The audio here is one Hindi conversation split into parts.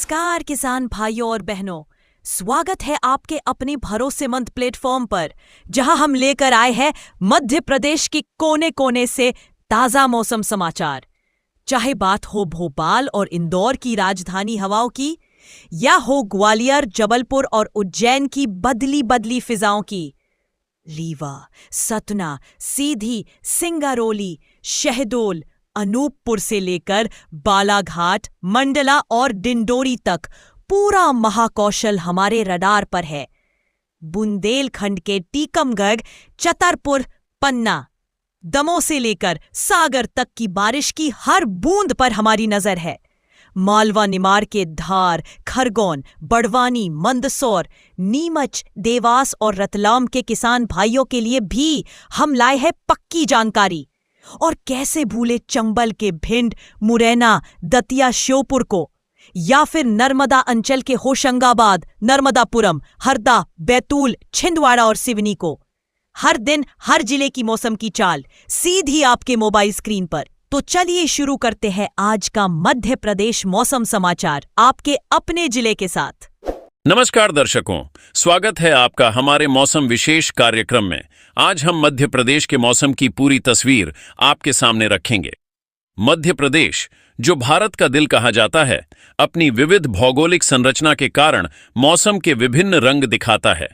नमस्कार किसान भाइयों और बहनों, स्वागत है आपके अपने भरोसेमंद प्लेटफॉर्म पर, जहां हम लेकर आए हैं मध्य प्रदेश के कोने कोने से ताजा मौसम समाचार। चाहे बात हो भोपाल और इंदौर की राजधानी हवाओं की, या हो ग्वालियर, जबलपुर और उज्जैन की बदली बदली फिजाओं की। रीवा, सतना, सीधी, सिंगरौली, शहडोल, अनूपपुर से लेकर बालाघाट, मंडला और डिंडोरी तक पूरा महाकौशल हमारे रडार पर है। बुंदेलखंड के टीकमगढ़, छतरपुर, पन्ना, दमोह से लेकर सागर तक की बारिश की हर बूंद पर हमारी नजर है। मालवा निमाड़ के धार, खरगोन, बड़वानी, मंदसौर, नीमच, देवास और रतलाम के किसान भाइयों के लिए भी हम लाए हैं पक्की जानकारी। और कैसे भूले चंबल के भिंड, मुरैना, दतिया, श्योपुर को, या फिर नर्मदा अंचल के होशंगाबाद, नर्मदापुरम, हरदा, बैतूल, छिंदवाड़ा और सिवनी को। हर दिन हर जिले की मौसम की चाल सीधी आपके मोबाइल स्क्रीन पर। तो चलिए शुरू करते हैं आज का मध्य प्रदेश मौसम समाचार आपके अपने जिले के साथ। नमस्कार दर्शकों, स्वागत है आपका हमारे मौसम विशेष कार्यक्रम में। आज हम मध्य प्रदेश के मौसम की पूरी तस्वीर आपके सामने रखेंगे। मध्य प्रदेश, जो भारत का दिल कहा जाता है, अपनी विविध भौगोलिक संरचना के कारण मौसम के विभिन्न रंग दिखाता है।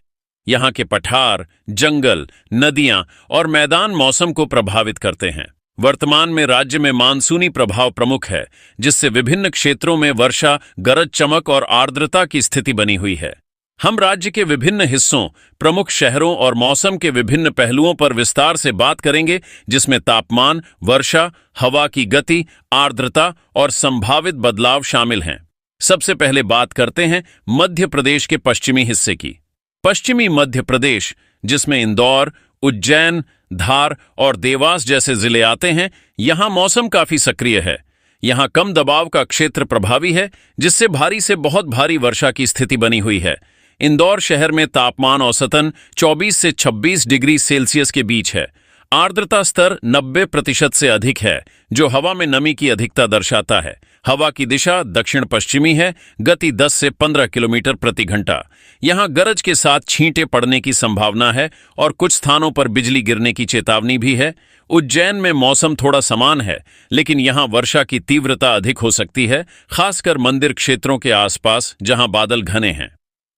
यहाँ के पठार, जंगल, नदियां और मैदान मौसम को प्रभावित करते हैं। वर्तमान में राज्य में मानसूनी प्रभाव प्रमुख है, जिससे विभिन्न क्षेत्रों में वर्षा, गरज चमक और आर्द्रता की स्थिति बनी हुई है। हम राज्य के विभिन्न हिस्सों, प्रमुख शहरों और मौसम के विभिन्न पहलुओं पर विस्तार से बात करेंगे, जिसमें तापमान, वर्षा, हवा की गति, आर्द्रता और संभावित बदलाव शामिल हैं। सबसे पहले बात करते हैं मध्य प्रदेश के पश्चिमी हिस्से की। पश्चिमी मध्य प्रदेश, जिसमें इंदौर, उज्जैन, धार और देवास जैसे जिले आते हैं, यहां मौसम काफी सक्रिय है। यहां कम दबाव का क्षेत्र प्रभावी है, जिससे भारी से बहुत भारी वर्षा की स्थिति बनी हुई है। इंदौर शहर में तापमान औसतन 24 से 26 डिग्री सेल्सियस के बीच है। आर्द्रता स्तर 90% से अधिक है, जो हवा में नमी की अधिकता दर्शाता है। हवा की दिशा दक्षिण पश्चिमी है, गति 10 से 15 किलोमीटर प्रति घंटा। यहां गरज के साथ छींटे पड़ने की संभावना है और कुछ स्थानों पर बिजली गिरने की चेतावनी भी है। उज्जैन में मौसम थोड़ा समान है, लेकिन यहां वर्षा की तीव्रता अधिक हो सकती है, खासकर मंदिर क्षेत्रों के आसपास, जहां बादल घने हैं।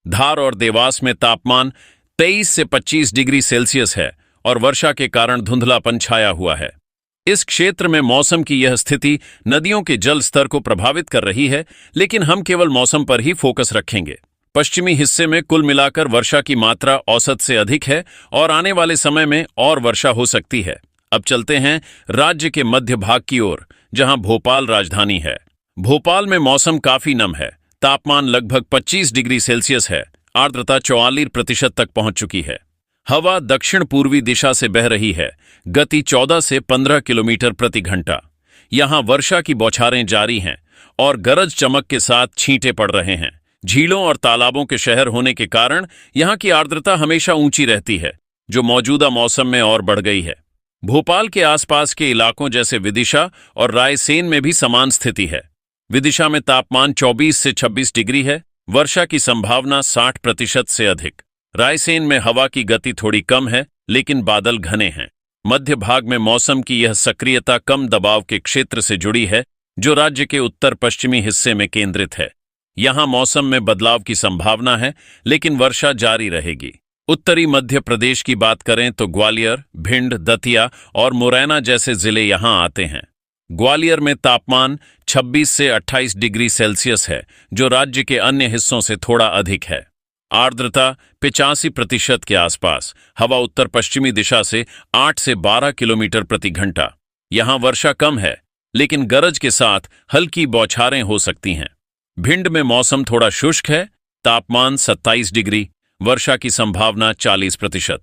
धार और देवास में तापमान 23 से 25 डिग्री सेल्सियस है और वर्षा के कारण धुंधलापन छाया हुआ है। इस क्षेत्र में मौसम की यह स्थिति नदियों के जल स्तर को प्रभावित कर रही है, लेकिन हम केवल मौसम पर ही फोकस रखेंगे। पश्चिमी हिस्से में कुल मिलाकर वर्षा की मात्रा औसत से अधिक है और आने वाले समय में और वर्षा हो सकती है। अब चलते हैं राज्य के मध्य भाग की ओर, जहां भोपाल राजधानी है। भोपाल में मौसम काफी नम है। तापमान लगभग 25 डिग्री सेल्सियस है। आर्द्रता 44% तक पहुंच चुकी है। हवा दक्षिण पूर्वी दिशा से बह रही है। गति 14 से 15 किलोमीटर प्रति घंटा। यहां वर्षा की बौछारें जारी हैं और गरज चमक के साथ छींटे पड़ रहे हैं। झीलों और तालाबों के शहर होने के कारण यहां की आर्द्रता हमेशा ऊंची रहती है, जो मौजूदा मौसम में और बढ़ गई है। भोपाल के आसपास के इलाकों जैसे विदिशा और रायसेन में भी समान स्थिति है। विदिशा में तापमान 24 से 26 डिग्री है। वर्षा की संभावना 60% से अधिक। रायसेन में हवा की गति थोड़ी कम है, लेकिन बादल घने हैं। मध्य भाग में मौसम की यह सक्रियता कम दबाव के क्षेत्र से जुड़ी है, जो राज्य के उत्तर पश्चिमी हिस्से में केंद्रित है। यहां मौसम में बदलाव की संभावना है, लेकिन वर्षा जारी रहेगी। उत्तरी मध्य प्रदेश की बात करें तो ग्वालियर, भिंड, दतिया और मुरैना जैसे जिले यहां आते हैं। ग्वालियर में तापमान 26 से 28 डिग्री सेल्सियस है, जो राज्य के अन्य हिस्सों से थोड़ा अधिक है। आर्द्रता 85% के आसपास। हवा उत्तर पश्चिमी दिशा से 8 से 12 किलोमीटर प्रति घंटा। यहां वर्षा कम है, लेकिन गरज के साथ हल्की बौछारें हो सकती हैं। भिंड में मौसम थोड़ा शुष्क है। तापमान 27 डिग्री। वर्षा की संभावना 40%।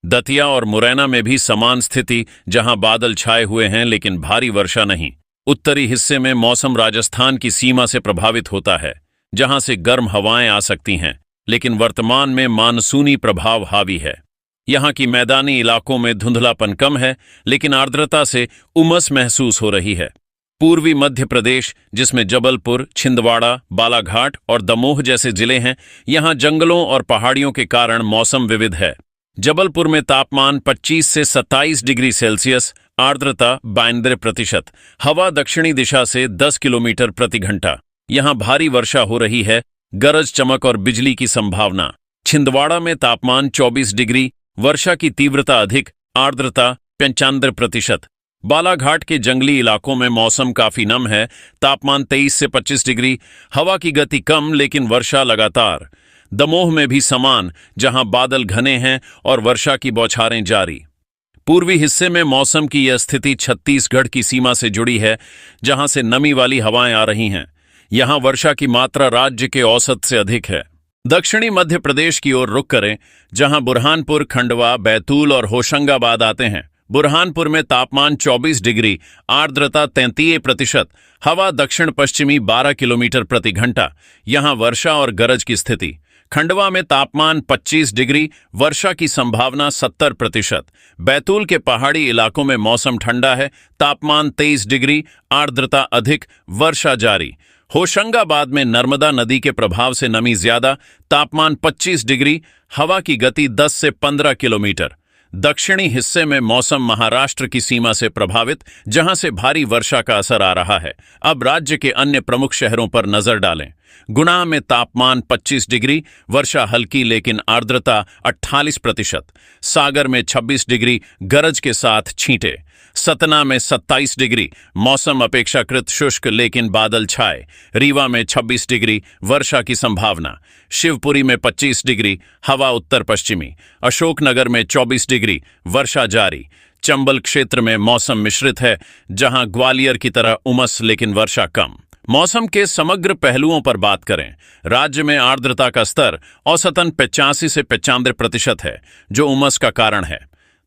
दतिया और मुरैना में भी समान स्थिति, जहां बादल छाए हुए हैं, लेकिन भारी वर्षा नहीं। उत्तरी हिस्से में मौसम राजस्थान की सीमा से प्रभावित होता है, जहां से गर्म हवाएं आ सकती हैं, लेकिन वर्तमान में मानसूनी प्रभाव हावी है। यहां की मैदानी इलाकों में धुंधलापन कम है, लेकिन आर्द्रता से उमस महसूस हो रही है। पूर्वी मध्य प्रदेश, जिसमें जबलपुर, छिंदवाड़ा, बालाघाट और दमोह जैसे जिले हैं, यहां जंगलों और पहाड़ियों के कारण मौसम विविध है। जबलपुर में तापमान 25 से 27 डिग्री सेल्सियस, आर्द्रता 92%, हवा दक्षिणी दिशा से 10 किलोमीटर प्रति घंटा। यहां भारी वर्षा हो रही है, गरज चमक और बिजली की संभावना। छिंदवाड़ा में तापमान 24 डिग्री, वर्षा की तीव्रता अधिक, आर्द्रता 95%। बालाघाट के जंगली इलाकों में मौसम काफी नम है, तापमान 23 से 25 डिग्री, हवा की गति कम लेकिन वर्षा लगातार। दमोह में भी समान, जहां बादल घने हैं और वर्षा की बौछारें जारी। पूर्वी हिस्से में मौसम की यह स्थिति छत्तीसगढ़ की सीमा से जुड़ी है, जहां से नमी वाली हवाएं आ रही हैं। यहां वर्षा की मात्रा राज्य के औसत से अधिक है। दक्षिणी मध्य प्रदेश की ओर रुख करें, जहां बुरहानपुर, खंडवा, बैतूल और होशंगाबाद आते हैं। बुरहानपुर में तापमान 24 डिग्री, आर्द्रता 33%, हवा दक्षिण पश्चिमी 12 किलोमीटर प्रति घंटा। यहां वर्षा और गरज की स्थिति। खंडवा में तापमान 25 डिग्री, वर्षा की संभावना 70%। बैतूल के पहाड़ी इलाकों में मौसम ठंडा है, तापमान 23 डिग्री, आर्द्रता अधिक, वर्षा जारी। होशंगाबाद में नर्मदा नदी के प्रभाव से नमी ज्यादा, तापमान 25 डिग्री, हवा की गति 10 से 15 किलोमीटर। दक्षिणी हिस्से में मौसम महाराष्ट्र की सीमा से प्रभावित, जहां से भारी वर्षा का असर आ रहा है। अब राज्य के अन्य प्रमुख शहरों पर नजर डालें। गुना में तापमान 25 डिग्री, वर्षा हल्की लेकिन आर्द्रता 48%। सागर में 26 डिग्री, गरज के साथ छींटे। सतना में 27 डिग्री, मौसम अपेक्षाकृत शुष्क लेकिन बादल छाए। रीवा में 26 डिग्री, वर्षा की संभावना। शिवपुरी में 25 डिग्री, हवा उत्तर पश्चिमी। अशोकनगर में 24 डिग्री, वर्षा जारी। चंबल क्षेत्र में मौसम मिश्रित है, जहां ग्वालियर की तरह उमस लेकिन वर्षा कम। मौसम के समग्र पहलुओं पर बात करें, राज्य में आर्द्रता का स्तर औसतन 85 से 95% है, जो उमस का कारण है।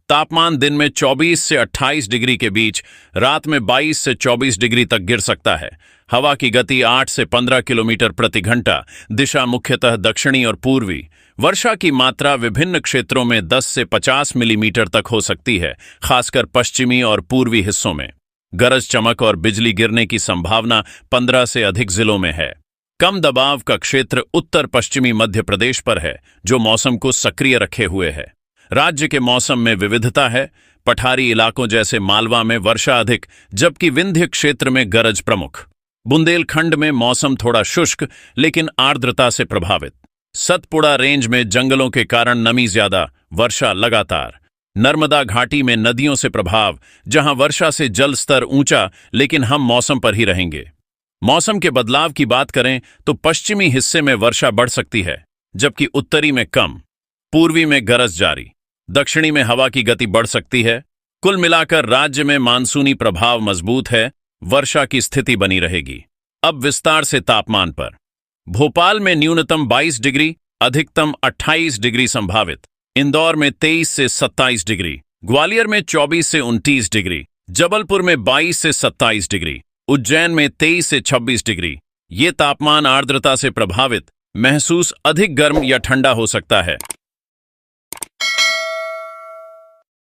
तापमान दिन में 24 से 28 डिग्री के बीच, रात में 22 से 24 डिग्री तक गिर सकता है। हवा की गति 8 से 15 किलोमीटर प्रति घंटा, दिशा मुख्यतः दक्षिणी और पूर्वी। वर्षा की मात्रा विभिन्न क्षेत्रों में 10 से 50 मिलीमीटर तक हो सकती है, खासकर पश्चिमी और पूर्वी हिस्सों में। गरज चमक और बिजली गिरने की संभावना 15 से अधिक जिलों में है। कम दबाव का क्षेत्र उत्तर पश्चिमी मध्य प्रदेश पर है, जो मौसम को सक्रिय रखे हुए है। राज्य के मौसम में विविधता है। पठारी इलाकों जैसे मालवा में वर्षा अधिक, जबकि विंध्य क्षेत्र में गरज प्रमुख। बुंदेलखंड में मौसम थोड़ा शुष्क लेकिन आर्द्रता से प्रभावित। सतपुड़ा रेंज में जंगलों के कारण नमी ज्यादा, वर्षा लगातार। नर्मदा घाटी में नदियों से प्रभाव, जहां वर्षा से जल स्तर ऊंचा, लेकिन हम मौसम पर ही रहेंगे। मौसम के बदलाव की बात करें तो पश्चिमी हिस्से में वर्षा बढ़ सकती है, जबकि उत्तरी में कम। पूर्वी में गरज जारी, दक्षिणी में हवा की गति बढ़ सकती है। कुल मिलाकर राज्य में मानसूनी प्रभाव मजबूत है, वर्षा की स्थिति बनी रहेगी। अब विस्तार से तापमान पर। भोपाल में न्यूनतम 22 डिग्री, अधिकतम 28 डिग्री संभावित। इंदौर में 23 से 27 डिग्री, ग्वालियर में 24 से 29 डिग्री, जबलपुर में 22 से 27 डिग्री, उज्जैन में 23 से 26 डिग्री। ये तापमान आर्द्रता से प्रभावित, महसूस अधिक गर्म या ठंडा हो सकता है।